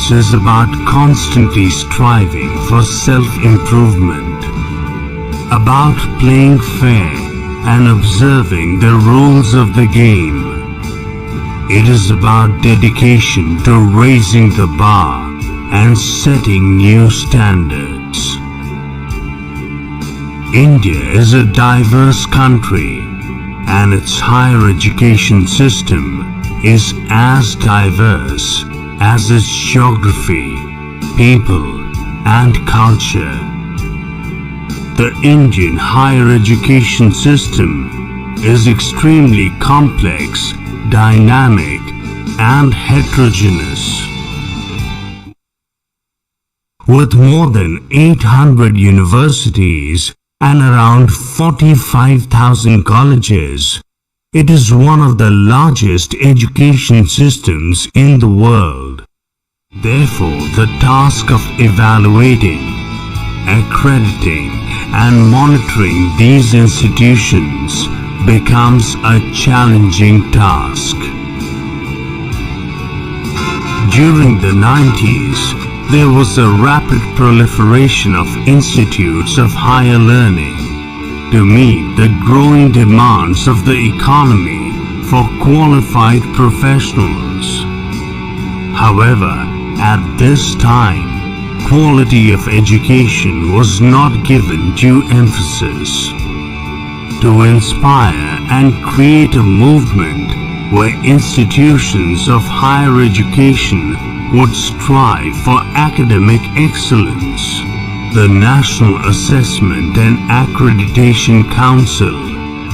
Ethics is about constantly striving for self-improvement, about playing fair and observing the rules of the game. It is about dedication to raising the bar and setting new standards. India is a diverse country, and its higher education system is as diverse as its geography, people, and culture. The Indian higher education system is extremely complex, dynamic, and heterogeneous. With more than 800 universities and around 45,000 colleges, it is one of the largest education systems in the world. Therefore, the task of evaluating, accrediting, and monitoring these institutions becomes a challenging task. During the 90s, there was a rapid proliferation of institutes of higher learning to meet the growing demands of the economy for qualified professionals. However, at this time, quality of education was not given due emphasis. To inspire and create a movement where institutions of higher education would strive for academic excellence, the National Assessment and Accreditation Council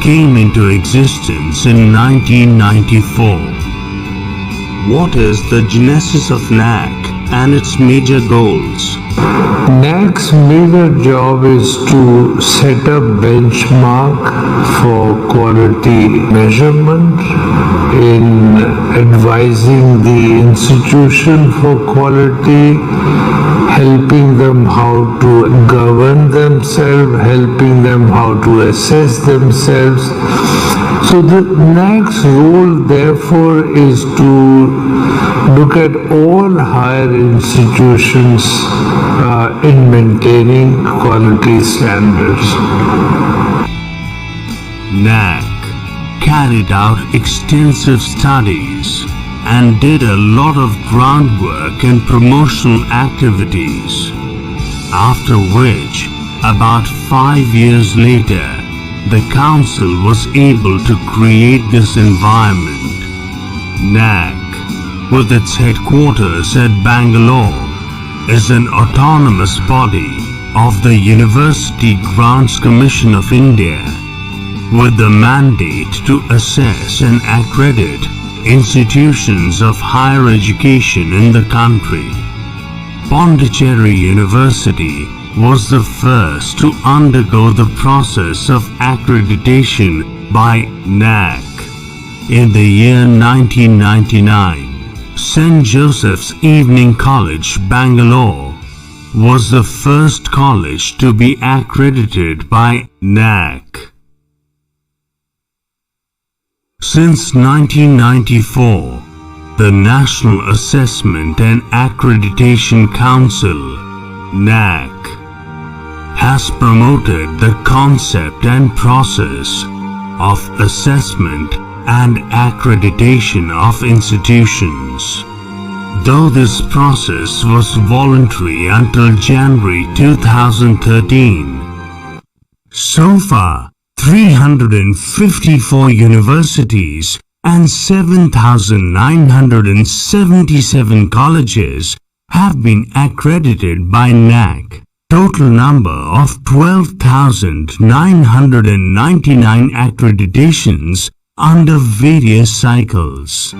came into existence in 1994. What is the genesis of NAAC and its major goals? NAAC's major job is to set a benchmark for quality measurement, in advising the institution for quality, helping them how to govern themselves, helping them how to assess themselves. So the NAAC's role therefore is to look at all higher institutions in maintaining quality standards. NAAC carried out extensive studies and did a lot of groundwork and promotional activities, after which, about 5 years later, the Council was able to create this environment. NAAC, with its headquarters at Bangalore, is an autonomous body of the University Grants Commission of India, with the mandate to assess and accredit institutions of higher education in the country. Pondicherry University was the first to undergo the process of accreditation by NAAC. In the year 1999, St. Joseph's Evening College, Bangalore, was the first college to be accredited by NAAC. Since 1994, the National Assessment and Accreditation Council, NAAC, has promoted the concept and process of assessment and accreditation of institutions. Though this process was voluntary until January 2013, so far 354 universities and 7,977 colleges have been accredited by NAAC. Total number of 12,999 accreditations under various cycles.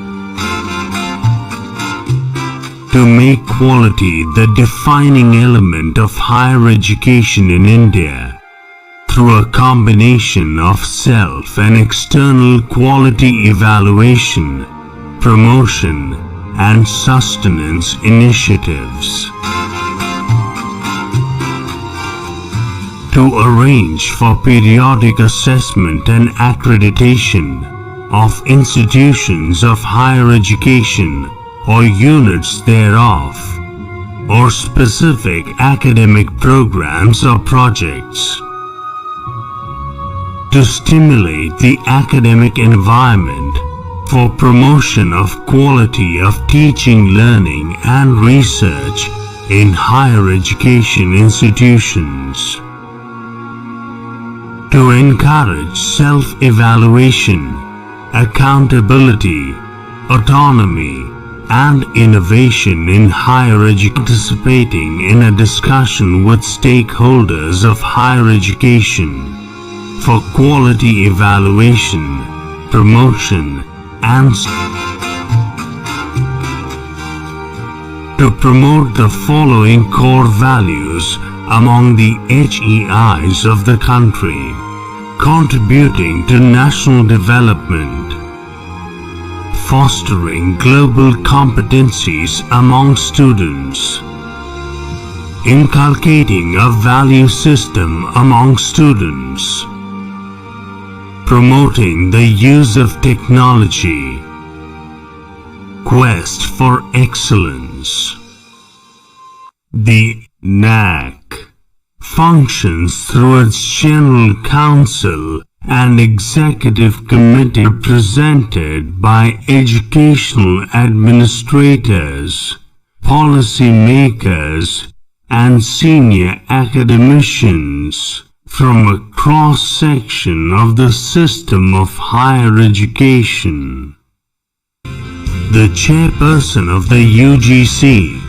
To make quality the defining element of higher education in India, through a combination of self and external quality evaluation, promotion, and sustenance initiatives. To arrange for periodic assessment and accreditation of institutions of higher education or units thereof, or specific academic programs or projects. To stimulate the academic environment for promotion of quality of teaching, learning and research in higher education institutions. To encourage self-evaluation, accountability, autonomy and innovation in higher education, participating in a discussion with stakeholders of higher education for quality evaluation, promotion and to promote the following core values among the HEIs of the country, contributing to national development, fostering global competencies among students, inculcating a value system among students, promoting the use of technology, quest for excellence. The NAAC functions through its General Council and Executive Committee represented by educational administrators, policy makers, and senior academicians from a cross-section of the system of higher education. The chairperson of the UGC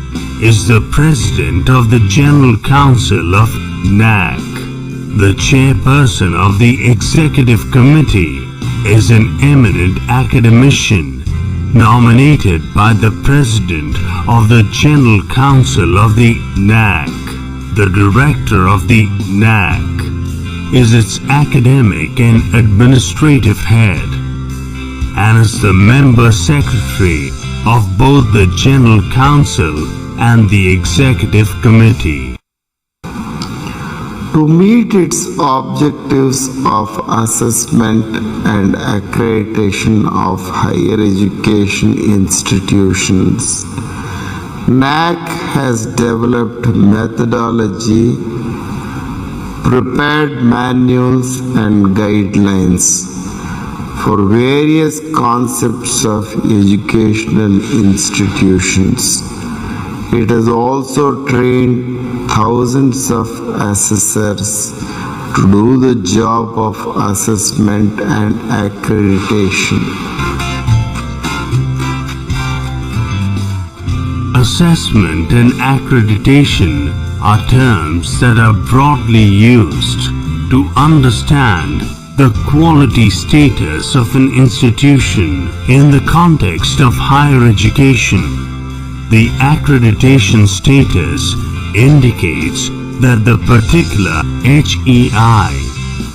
is the President of the General Council of NAAC. The chairperson of the Executive Committee is an eminent academician nominated by the President of the General Council of the NAAC. The Director of the NAAC is its academic and administrative head and is the member secretary of both the General Council and the Executive Committee. To meet its objectives of assessment and accreditation of higher education institutions, NAAC has developed methodology, prepared manuals and guidelines for various concepts of educational institutions. It has also trained thousands of assessors to do the job of assessment and accreditation. Assessment and accreditation are terms that are broadly used to understand the quality status of an institution in the context of higher education. The accreditation status indicates that the particular HEI,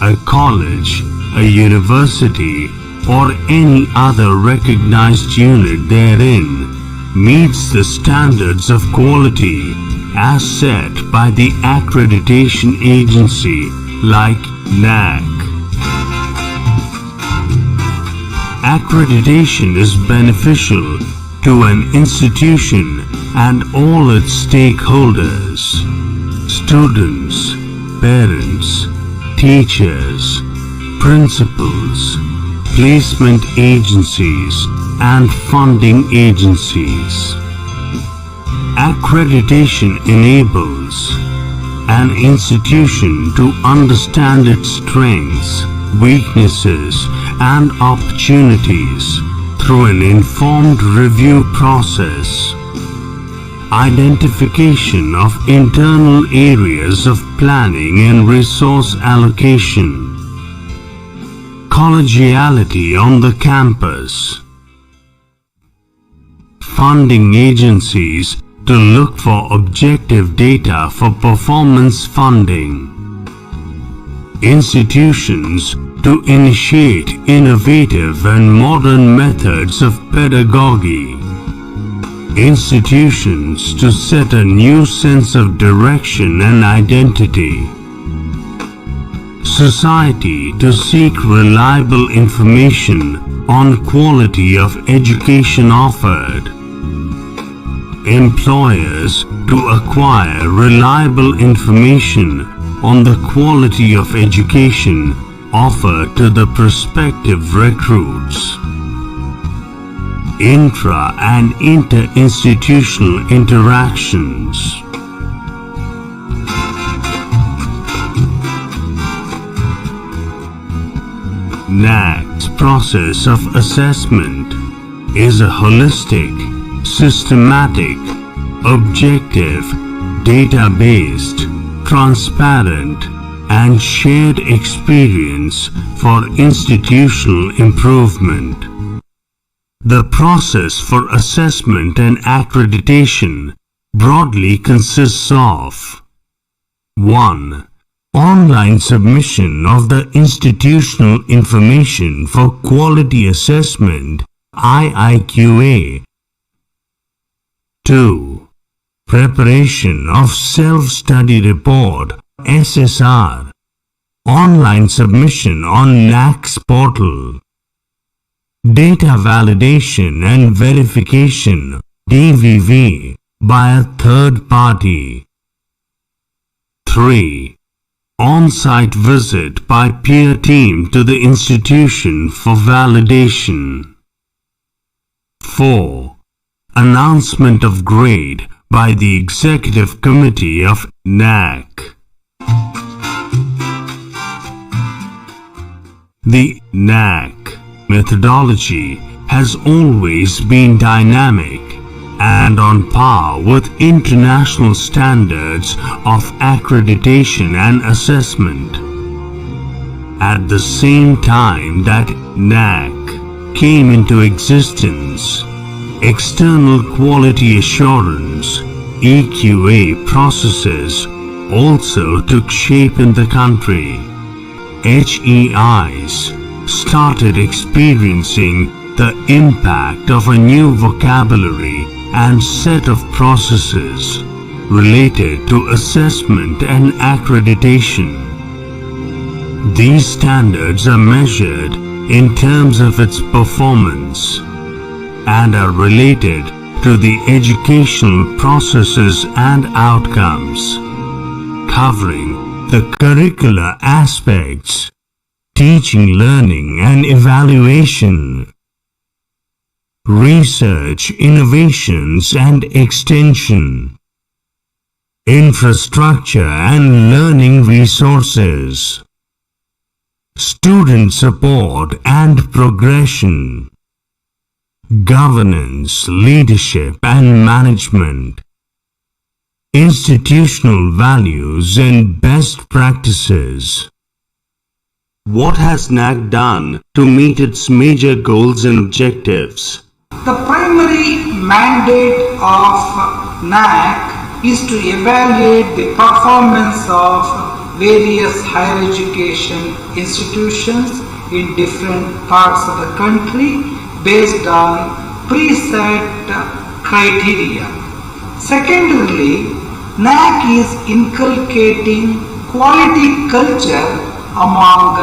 a college, a university, or any other recognized unit therein meets the standards of quality as set by the accreditation agency like NAAC. Accreditation is beneficial to an institution and all its stakeholders, students, parents, teachers, principals, placement agencies, and funding agencies. Accreditation enables an institution to understand its strengths, weaknesses, and opportunities through an informed review process, identification of internal areas of planning and resource allocation, collegiality on the campus, funding agencies to look for objective data for performance funding, institutions to initiate innovative and modern methods of pedagogy, institutions to set a new sense of direction and identity, society to seek reliable information on quality of education offered, employers to acquire reliable information on the quality of education offered to the prospective recruits. Intra and inter-institutional interactions. NAAC's process of assessment is a holistic, systematic, objective, data-based, transparent, and shared experience for institutional improvement. The process for assessment and accreditation broadly consists of 1. Online submission of the institutional information for quality assessment IIQA. 2. Preparation of self-study report SSR. Online submission on NAAC's portal. Data validation and verification DVV by a third party. 3. On-site visit by peer team to the institution for validation. 4. Announcement of grade by the Executive Committee of NAAC. The NAAC methodology has always been dynamic and on par with international standards of accreditation and assessment. At the same time that NAAC came into existence, external quality assurance EQA processes also took shape in the country. HEIs started experiencing the impact of a new vocabulary and set of processes related to assessment and accreditation. These standards are measured in terms of its performance and are related to the educational processes and outcomes, covering the curricular aspects, teaching, learning, and evaluation, research, innovations, and extension, infrastructure and learning resources, student support and progression, governance, leadership and management, institutional values and best practices. What has NAAC done to meet its major goals and objectives? The primary mandate of NAAC is to evaluate the performance of various higher education institutions in different parts of the country based on preset criteria. Secondarily, NAAC is inculcating quality culture among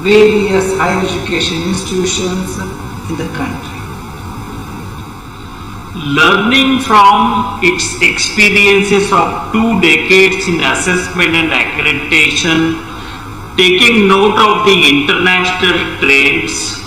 various higher education institutions in the country. Learning from its experiences of 2 decades in assessment and accreditation, taking note of the international trends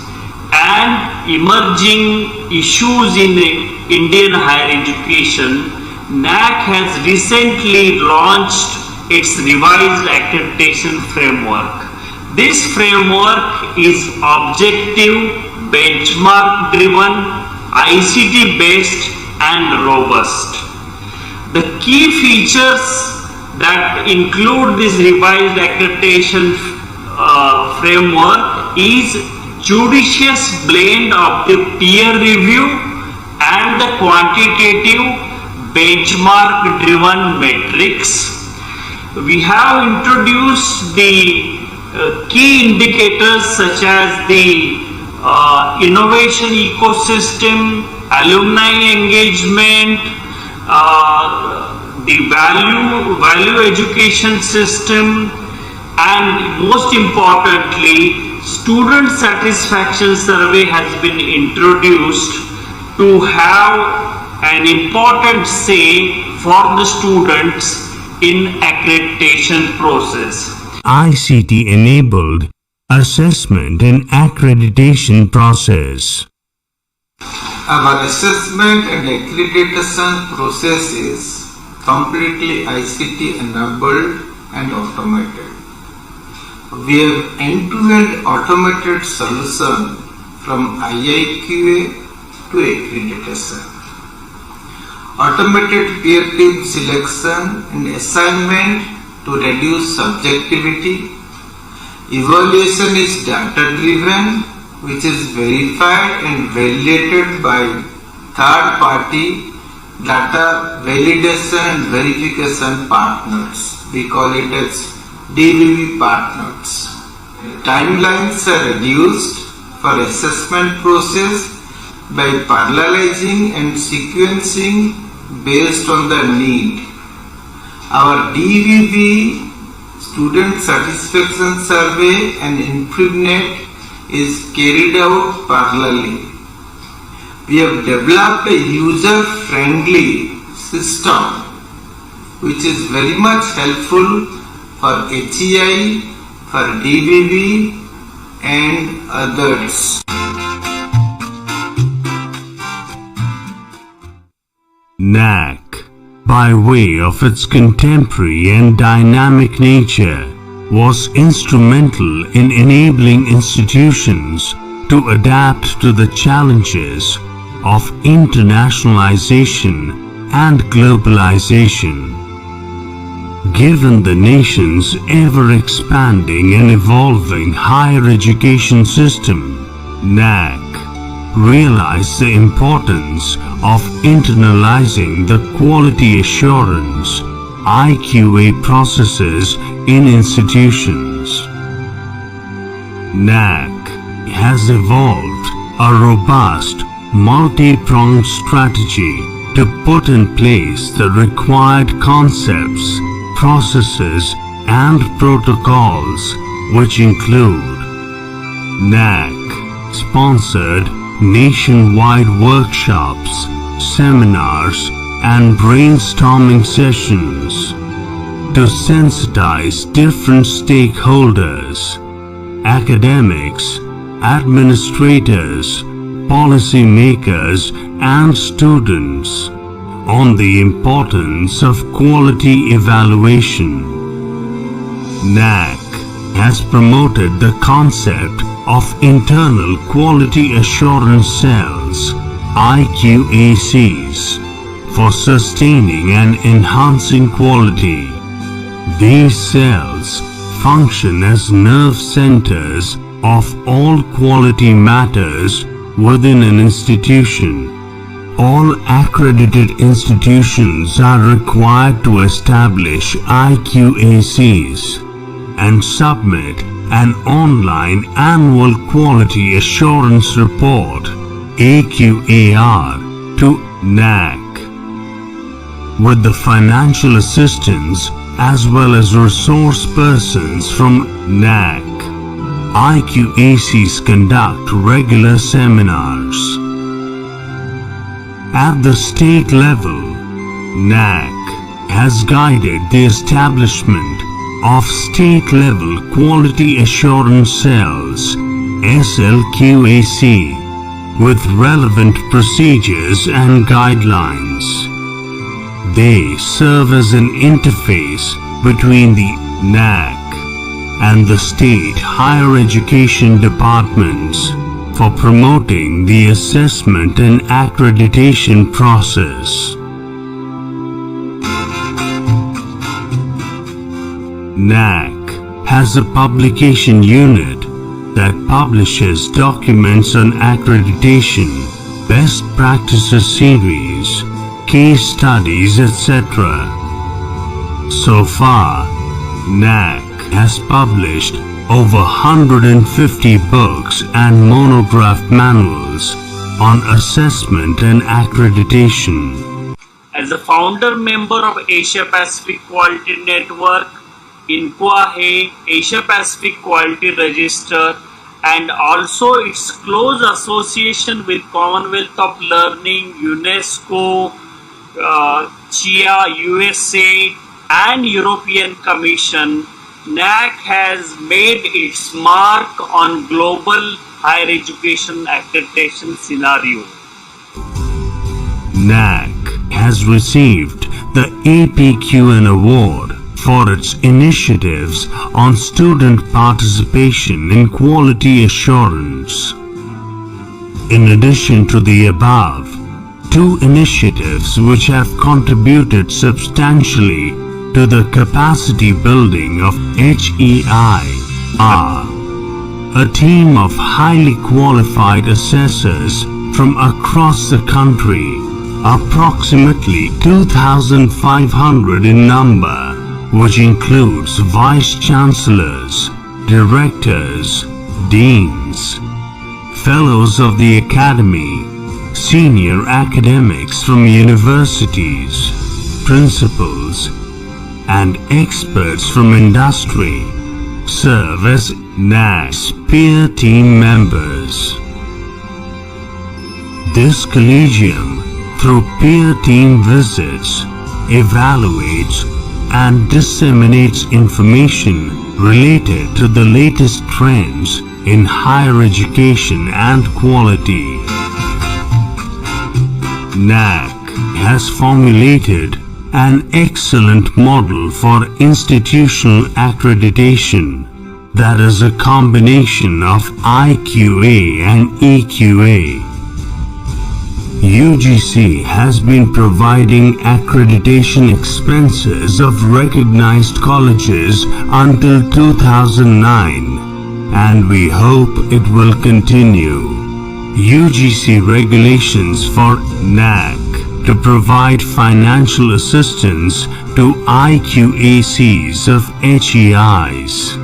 and emerging issues in the Indian higher education, NAAC has recently launched its revised accreditation framework. This framework is objective, benchmark driven, ICT based and robust. The key features that include this revised accreditation framework is judicious blend of the peer review and the quantitative benchmark driven metrics. We have introduced the key indicators such as the innovation ecosystem, alumni engagement, the value education system, and most importantly, student satisfaction survey has been introduced to have an important say for the students in accreditation process. ICT enabled assessment and accreditation process. Our assessment and accreditation process is completely ICT enabled and automated. We have end-to-end automated solution from IIQA to accreditation. Automated peer team selection and assignment to reduce subjectivity. Evaluation is data driven, which is verified and validated by third party data validation and verification partners. We call it as DVV partners. Timelines are reduced for assessment process by parallelizing and sequencing based on the need. Our DVV Student Satisfaction Survey and improvement is carried out parallelly. We have developed a user-friendly system which is very much helpful for HEI, for DVV and others. NAAC, by way of its contemporary and dynamic nature, was instrumental in enabling institutions to adapt to the challenges of internationalization and globalization. Given the nation's ever-expanding and evolving higher education system, NAAC realized the importance of internalizing the quality assurance IQA processes in institutions. NAAC has evolved a robust, multi-pronged strategy to put in place the required concepts, processes, and protocols, which include NAAC-sponsored nationwide workshops, seminars, and brainstorming sessions to sensitize different stakeholders, academics, administrators, policymakers, and students on the importance of quality evaluation. NAAC has promoted the concept of internal quality assurance cells, IQACs, for sustaining and enhancing quality. These cells function as nerve centers of all quality matters within an institution. All accredited institutions are required to establish IQACs and submit an online annual quality assurance report AQAR to NAAC. With the financial assistance as well as resource persons from NAAC, IQACs conduct regular seminars. At the state level, NAAC has guided the establishment of state-level quality assurance cells, SLQAC, with relevant procedures and guidelines. They serve as an interface between the NAAC and the state higher education departments for promoting the assessment and accreditation process. NAAC has a publication unit that publishes documents on accreditation, best practices series, case studies, etc. So far, NAAC has published over 150 books and monograph manuals on assessment and accreditation. As a founder member of Asia Pacific Quality Network, INQUA है Asia Pacific Quality Register and also its close association with Commonwealth of Learning, UNESCO, CIA, USA, and European Commission, NAAC has made its mark on global higher education accreditation scenario. NAAC has received the APQN Award for its initiatives on student participation in quality assurance. In addition to the above, two initiatives which have contributed substantially to the capacity building of HEI are a team of highly qualified assessors from across the country, approximately 2,500 in number, which includes vice chancellors, directors, deans, fellows of the academy, senior academics from universities, principals, and experts from industry serve as NAAC's peer team members. This collegium, through peer team visits, evaluates and disseminates information related to the latest trends in higher education and quality. NAAC has formulated an excellent model for institutional accreditation that is a combination of IQA and EQA. UGC has been providing accreditation expenses of recognized colleges until 2009, and we hope it will continue. UGC regulations for NAAC to provide financial assistance to IQACs of HEIs,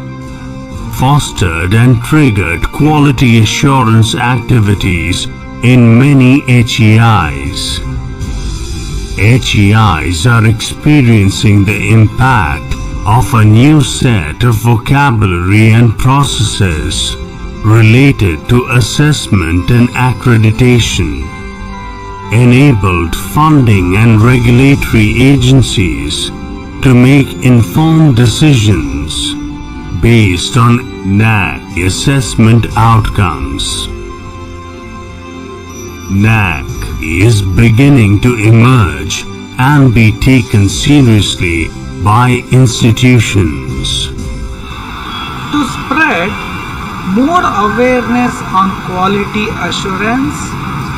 fostered and triggered quality assurance activities in many HEIs. HEIs are experiencing the impact of a new set of vocabulary and processes related to assessment and accreditation, enabled funding and regulatory agencies to make informed decisions based on NAAC assessment outcomes. NAAC is beginning to emerge and be taken seriously by institutions. To spread more awareness on quality assurance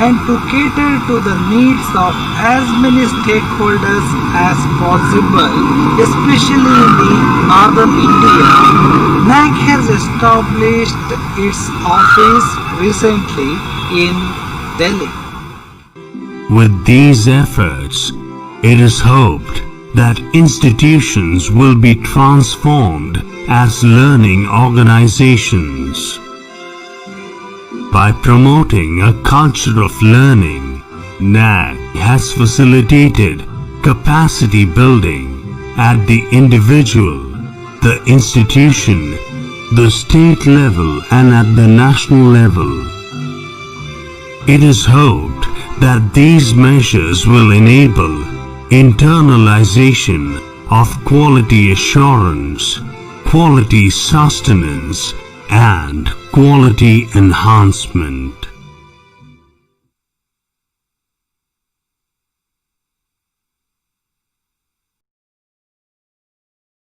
and to cater to the needs of as many stakeholders as possible, especially in the northern India, NAAC has established its office recently in Delhi. With these efforts, it is hoped that institutions will be transformed as learning organizations. By promoting a culture of learning, NAAC has facilitated capacity building at the individual, the institution, the state level, and at the national level. It is hoped that these measures will enable internalization of quality assurance, quality sustenance, and quality enhancement.